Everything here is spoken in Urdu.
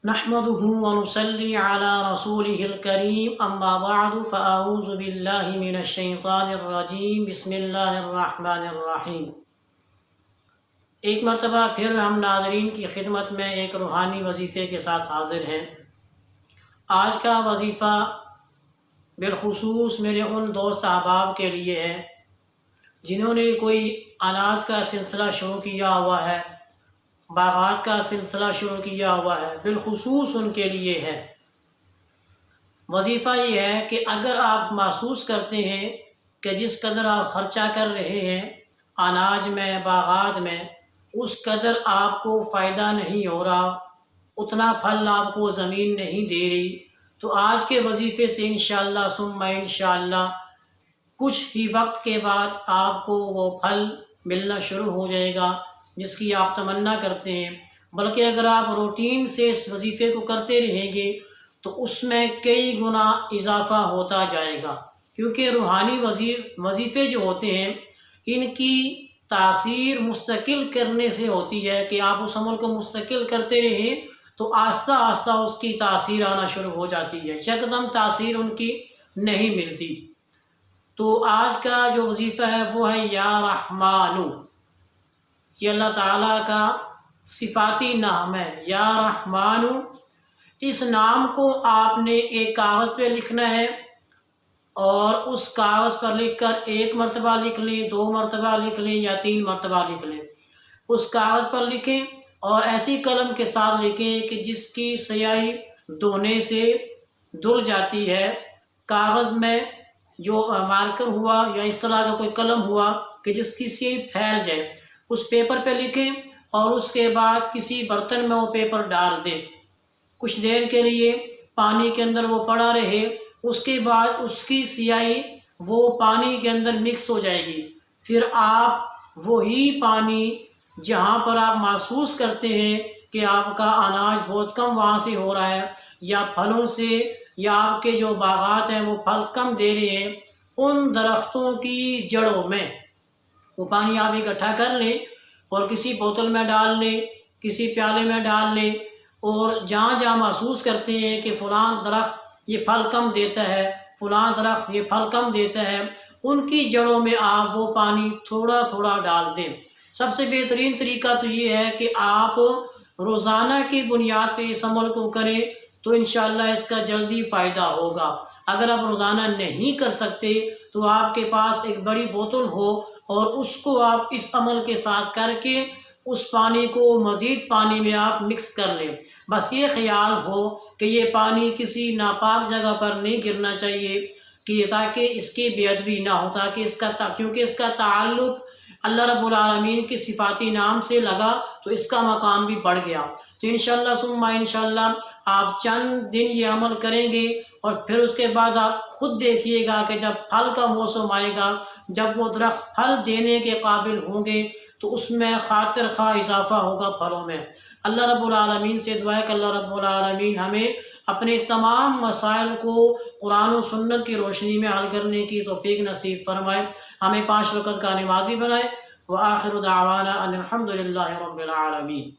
نحمده ونصلي على رسوله الكريم اما بعد فاعوذ بالله من الشیطان الرجیم بسم اللہ الرحمن الرحیم۔ ایک مرتبہ پھر ہم ناظرین کی خدمت میں ایک روحانی وظیفے کے ساتھ حاضر ہیں۔ آج کا وظیفہ بالخصوص میرے ان دوست احباب کے لیے ہے جنہوں نے کوئی اناج کا سلسلہ شروع کیا ہوا ہے، باغات کا سلسلہ شروع کیا ہوا ہے، بالخصوص ان کے لیے ہے۔ وظیفہ یہ ہے کہ اگر آپ محسوس کرتے ہیں کہ جس قدر آپ خرچہ کر رہے ہیں اناج میں، باغات میں، اس قدر آپ کو فائدہ نہیں ہو رہا، اتنا پھل آپ کو زمین نہیں دے رہی، تو آج کے وظیفے سے انشاءاللہ ثم انشاءاللہ کچھ ہی وقت کے بعد آپ کو وہ پھل ملنا شروع ہو جائے گا جس کی آپ تمنا کرتے ہیں۔ بلکہ اگر آپ روٹین سے اس وظیفے کو کرتے رہیں گے تو اس میں کئی گنا اضافہ ہوتا جائے گا، کیونکہ روحانی وظیفے جو ہوتے ہیں ان کی تاثیر مستقل کرنے سے ہوتی ہے کہ آپ اس عمل کو مستقل کرتے رہیں تو آہستہ آہستہ اس کی تاثیر آنا شروع ہو جاتی ہے، یکدم تاثیر ان کی نہیں ملتی۔ تو آج کا جو وظیفہ ہے وہ ہے یا رحمانو۔ یہ اللہ تعالیٰ کا صفاتی نام ہے، یا رحمانو۔ اس نام کو آپ نے ایک کاغذ پہ لکھنا ہے اور اس کاغذ پر لکھ کر ایک مرتبہ لکھ لیں، 2 مرتبہ لکھ لیں یا 3 مرتبہ لکھ لیں۔ اس کاغذ پر لکھیں اور ایسی قلم کے ساتھ لکھیں کہ جس کی سیاہی دھونے سے دھل جاتی ہے۔ کاغذ میں جو مارکر ہوا یا اس طرح کا کوئی قلم ہوا کہ جس کی سیاہی پھیل جائے، اس پیپر پہ لکھیں اور اس کے بعد کسی برتن میں وہ پیپر ڈال دیں۔ کچھ دیر کے لیے پانی کے اندر وہ پڑا رہے، اس کے بعد اس کی سیاہی وہ پانی کے اندر مکس ہو جائے گی۔ پھر آپ وہی پانی جہاں پر آپ محسوس کرتے ہیں کہ آپ کا اناج بہت کم وہاں سے ہو رہا ہے یا پھلوں سے یا آپ کے جو باغات ہیں وہ پھل کم دے رہے ہیں، ان درختوں کی جڑوں میں وہ پانی آپ اکٹھا کر لیں اور کسی بوتل میں ڈال لیں، کسی پیالے میں ڈال لیں، اور جہاں جہاں محسوس کرتے ہیں کہ فلاں درخت یہ پھل کم دیتا ہے، فلاں درخت یہ پھل کم دیتا ہے، ان کی جڑوں میں آپ وہ پانی تھوڑا تھوڑا ڈال دیں۔ سب سے بہترین طریقہ تو یہ ہے کہ آپ روزانہ کی بنیاد پہ اس عمل کو کریں تو انشاءاللہ اس کا جلدی فائدہ ہوگا۔ اگر آپ روزانہ نہیں کر سکتے تو آپ کے پاس ایک بڑی بوتل ہو اور اس کو آپ اس عمل کے ساتھ کر کے اس پانی کو مزید پانی میں آپ مکس کر لیں۔ بس یہ خیال ہو کہ یہ پانی کسی ناپاک جگہ پر نہیں گرنا چاہیے کہ تاکہ اس کی بے ادبی نہ ہو، کیونکہ اس کا تعلق اللہ رب العالمین کی صفاتی نام سے لگا تو اس کا مقام بھی بڑھ گیا۔ تو انشاءاللہ ثم انشاءاللہ آپ چند دن یہ عمل کریں گے اور پھر اس کے بعد آپ خود دیکھیے گا کہ جب پھل کا موسم آئے گا، جب وہ درخت پھل دینے کے قابل ہوں گے تو اس میں خاطر خواہ اضافہ ہوگا پھلوں میں۔ اللہ رب العالمین سے دعا ہے کہ اللہ رب العالمین ہمیں اپنے تمام مسائل کو قرآن و سنت کی روشنی میں حل کرنے کی توفیق نصیب فرمائے، ہمیں 5 وقت کا نمازی بنائے۔ وآخر دعوانا ان الحمد للہ رب العالمین۔